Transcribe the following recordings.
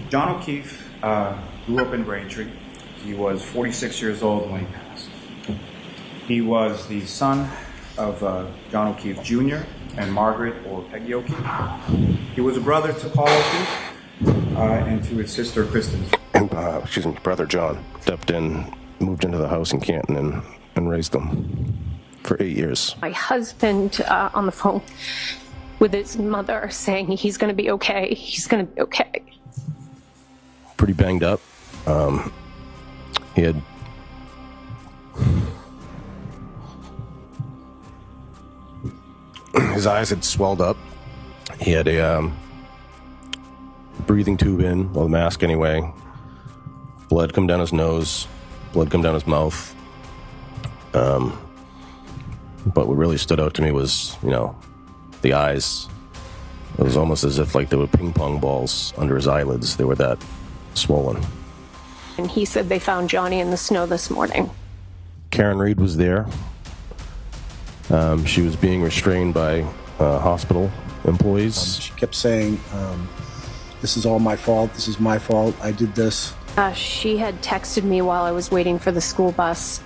John O'Keefe grew up in Braintree. He was 46 years old when he passed. He was the son of John O'Keefe Jr. and Margaret or Peggy O'Keefe. He was a brother to Paul O'Keefe and to his sister Kristen. And brother John stepped in, moved into the house in Canton and raised them for 8 years. My husband on the phone with his mother saying he's going to be okay. He's going to be okay. Pretty banged up. He had his eyes had swelled up. He had a breathing tube in, well, the mask anyway. Blood come down his nose, blood come down his mouth. But what really stood out to me was, the eyes. It was almost as if like there were ping pong balls under his eyelids. They were that swollen. And he said they found Johnny in the snow this morning. Karen Reed was there. She was being restrained by hospital employees. She kept saying, this is all my fault. This is my fault. I did this. She had texted me while I was waiting for the school bus,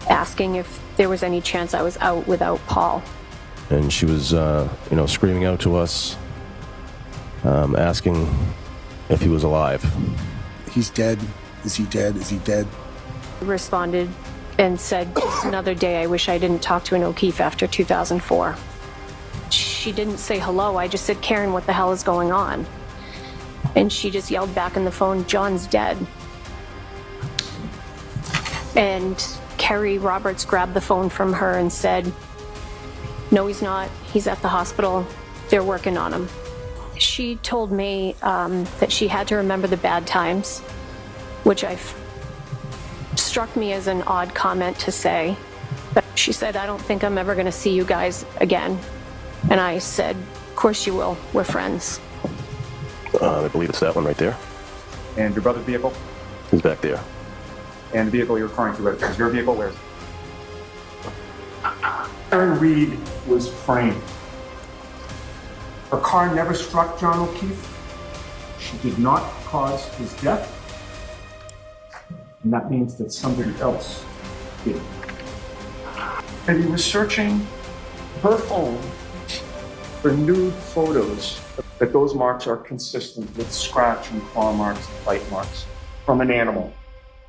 asking if there was any chance I was out without Paul. And she was, screaming out to us, asking if he was alive. He's dead. Is he dead? Is he dead? I responded and said, just another day I wish I didn't talk to an O'Keefe after 2004. She didn't say hello. I just said, Karen, what the hell is going on? And she just yelled back in the phone, John's dead. And Kerry Roberts grabbed the phone from her and said, no, he's not. He's at the hospital. They're working on him. She told me that she had to remember the bad times, which struck me as an odd comment to say. But she said, I don't think I'm ever going to see you guys again. And I said, of course you will. We're friends. I believe it's that one right there. And your brother's vehicle? He's back there. And the vehicle you're referring to is your vehicle? Where is it? Erin Reed was framed. Her car never struck John O'Keefe. She did not cause his death. And that means that somebody else did. And he was searching her phone for nude photos, but those marks are consistent with scratch and claw marks, bite marks from an animal.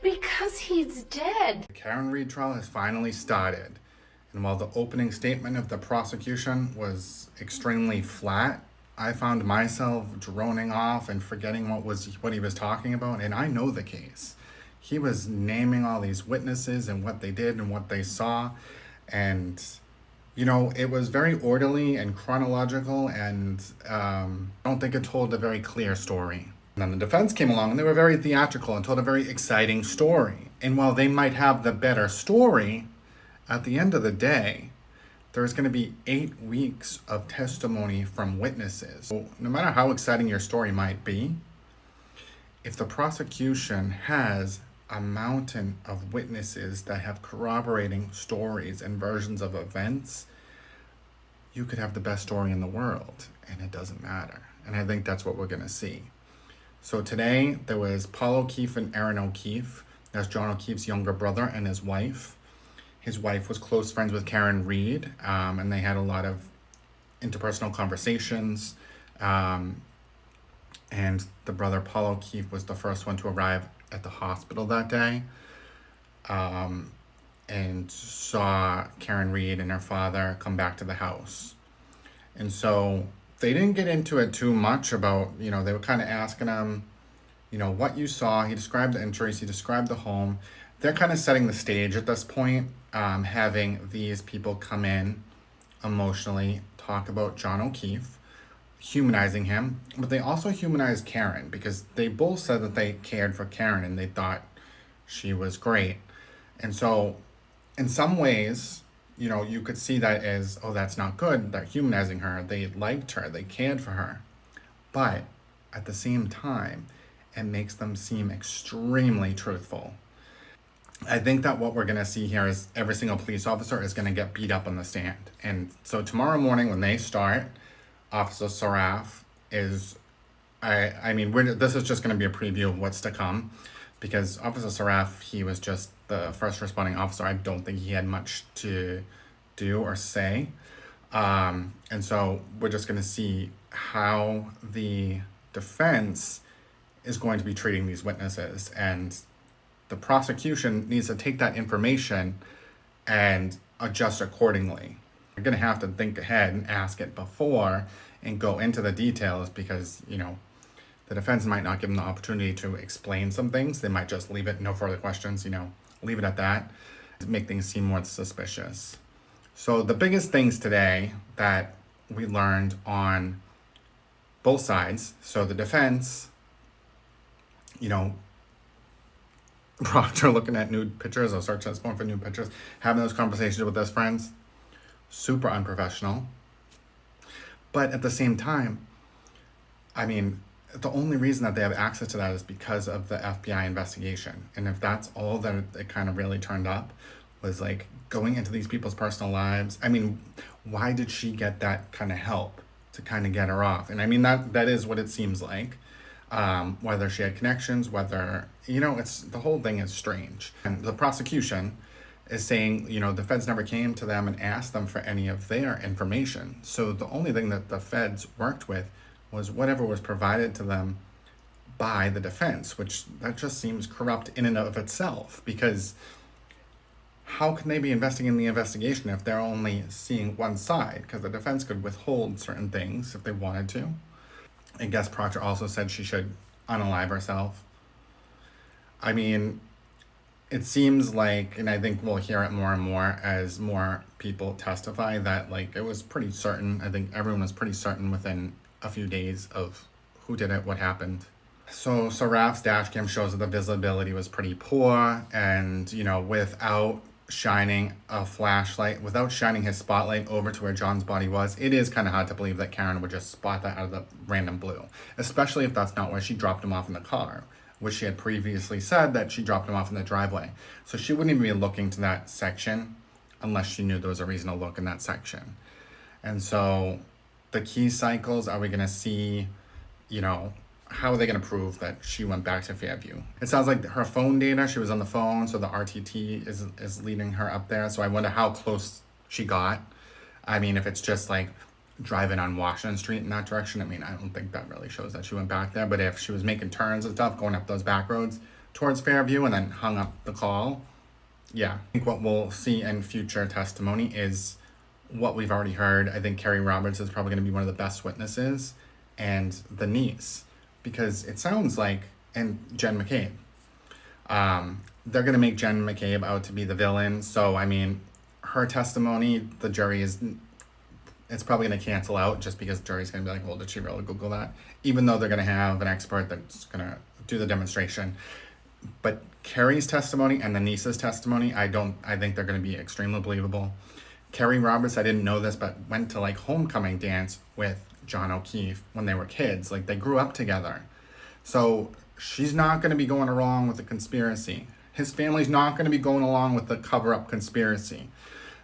Because he's dead. The Karen Reed trial has finally started. And while the opening statement of the prosecution was extremely flat, I found myself droning off and forgetting what he was talking about. And I know the case. He was naming all these witnesses and what they did and what they saw. And, it was very orderly and chronological, and I don't think it told a very clear story. And then the defense came along and they were very theatrical and told a very exciting story. And while they might have the better story, at the end of the day, there's going to be 8 weeks of testimony from witnesses. So no matter how exciting your story might be, if the prosecution has a mountain of witnesses that have corroborating stories and versions of events, you could have the best story in the world, and it doesn't matter. And I think that's what we're going to see. So today, there was Paul O'Keefe and Erin O'Keefe. That's John O'Keefe's younger brother and his wife. His wife was close friends with Karen Reed, and they had a lot of interpersonal conversations. And the brother, Paul O'Keefe, was the first one to arrive at the hospital that day, and saw Karen Reed and her father come back to the house. And so they didn't get into it too much about, they were kind of asking him, what you saw. He described the injuries, he described the home. They're kind of setting the stage at this point, having these people come in emotionally, talk about John O'Keefe, humanizing him, but they also humanized Karen because they both said that they cared for Karen and they thought she was great. And so in some ways, you could see that as, oh, that's not good. They're humanizing her. They liked her. They cared for her. But at the same time, it makes them seem extremely truthful. I think that what we're going to see here is every single police officer is going to get beat up on the stand. And so tomorrow morning when they start, Officer Saraf is I mean, this is just going to be a preview of what's to come, because Officer Saraf, he was just the first responding officer. I don't think he had much to do or say. And so we're just going to see how the defense is going to be treating these witnesses. And the prosecution needs to take that information and adjust accordingly. You're going to have to think ahead and ask it before and go into the details, because, you know, the defense might not give them the opportunity to explain some things. They might just leave it, no further questions, you know, leave it at that, to make things seem more suspicious. So the biggest things today that we learned on both sides, so the defense, you know, Proctor looking at nude pictures or searching his phone for nude pictures, having those conversations with his friends, super unprofessional. But at the same time, I mean, the only reason that they have access to that is because of the FBI investigation. And if that's all that it kind of really turned up, was like going into these people's personal lives. I mean, why did she get that kind of help to kind of get her off? And I mean, that is what it seems like. Whether she had connections, whether, you know, it's, the whole thing is strange. And the prosecution is saying, you know, the feds never came to them and asked them for any of their information. So the only thing that the feds worked with was whatever was provided to them by the defense, which that just seems corrupt in and of itself, because how can they be investigating the investigation if they're only seeing one side? Because the defense could withhold certain things if they wanted to. I guess Proctor also said she should unalive herself. I mean, it seems like, and I think we'll hear it more and more as more people testify, that like it was pretty certain. I think everyone was pretty certain within a few days of who did it, what happened. So Raf's dash cam shows that the visibility was pretty poor, and, you know, without shining a flashlight, without shining his spotlight over to where John's body was, it is kind of hard to believe that Karen would just spot that out of the random blue, especially if that's not where she dropped him off in the car, which she had previously said that she dropped him off in the driveway. So she wouldn't even be looking to that section unless she knew there was a reason to look in that section. And so the key cycles, are we going to see, you know, how are they going to prove that she went back to Fairview? It sounds like her phone data, she was on the phone, so the RTT is leading her up there. So I wonder how close she got. I mean, if it's just like driving on Washington Street in that direction, I mean, I don't think that really shows that she went back there. But if she was making turns and stuff, going up those back roads towards Fairview and then hung up the call, yeah. I think what we'll see in future testimony is what we've already heard. I think Carrie Roberts is probably going to be one of the best witnesses, and the niece, because it sounds like, and Jen McCabe, they're going to make Jen McCabe out to be the villain. So, I mean, her testimony, the jury it's probably going to cancel out, just because the jury's going to be like, well, did she really Google that? Even though they're going to have an expert that's going to do the demonstration. But Carrie's testimony and the niece's testimony, I think they're going to be extremely believable. Carrie Roberts, I didn't know this, but went to like homecoming dance with John O'Keefe when they were kids. Like, they grew up together. So she's not going to be going along with the conspiracy. His family's not going to be going along with the cover-up conspiracy.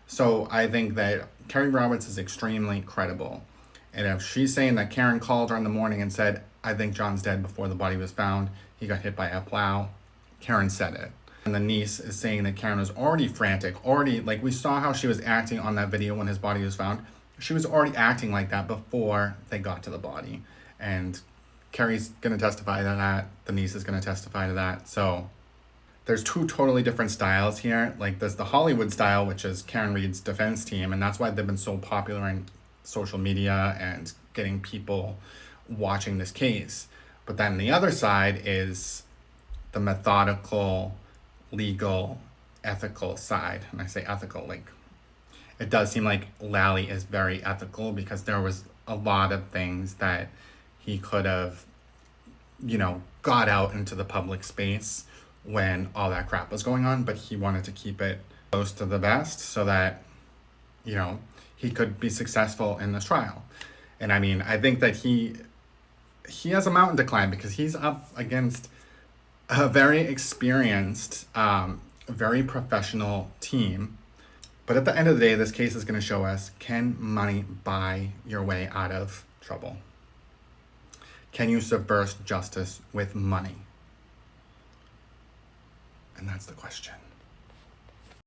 So I think that Carrie Roberts is extremely credible. And if she's saying that Karen called her in the morning and said, I think John's dead before the body was found, he got hit by a plow, Karen said it. And the niece is saying that Karen was already frantic, like we saw how she was acting on that video when his body was found. She was already acting like that before they got to the body. And Carrie's going to testify to that. The niece is going to testify to that. So there's two totally different styles here. Like, there's the Hollywood style, which is Karen Reed's defense team. And that's why they've been so popular in social media and getting people watching this case. But then the other side is the methodical, legal, ethical side. And I say ethical, like, it does seem like Lally is very ethical, because there was a lot of things that he could have, you know, got out into the public space when all that crap was going on, but he wanted to keep it close to the vest so that, you know, he could be successful in this trial. And I mean, I think that he has a mountain to climb, because he's up against a very experienced, very professional team. But at the end of the day, this case is going to show us, can money buy your way out of trouble? Can you subvert justice with money? And that's the question.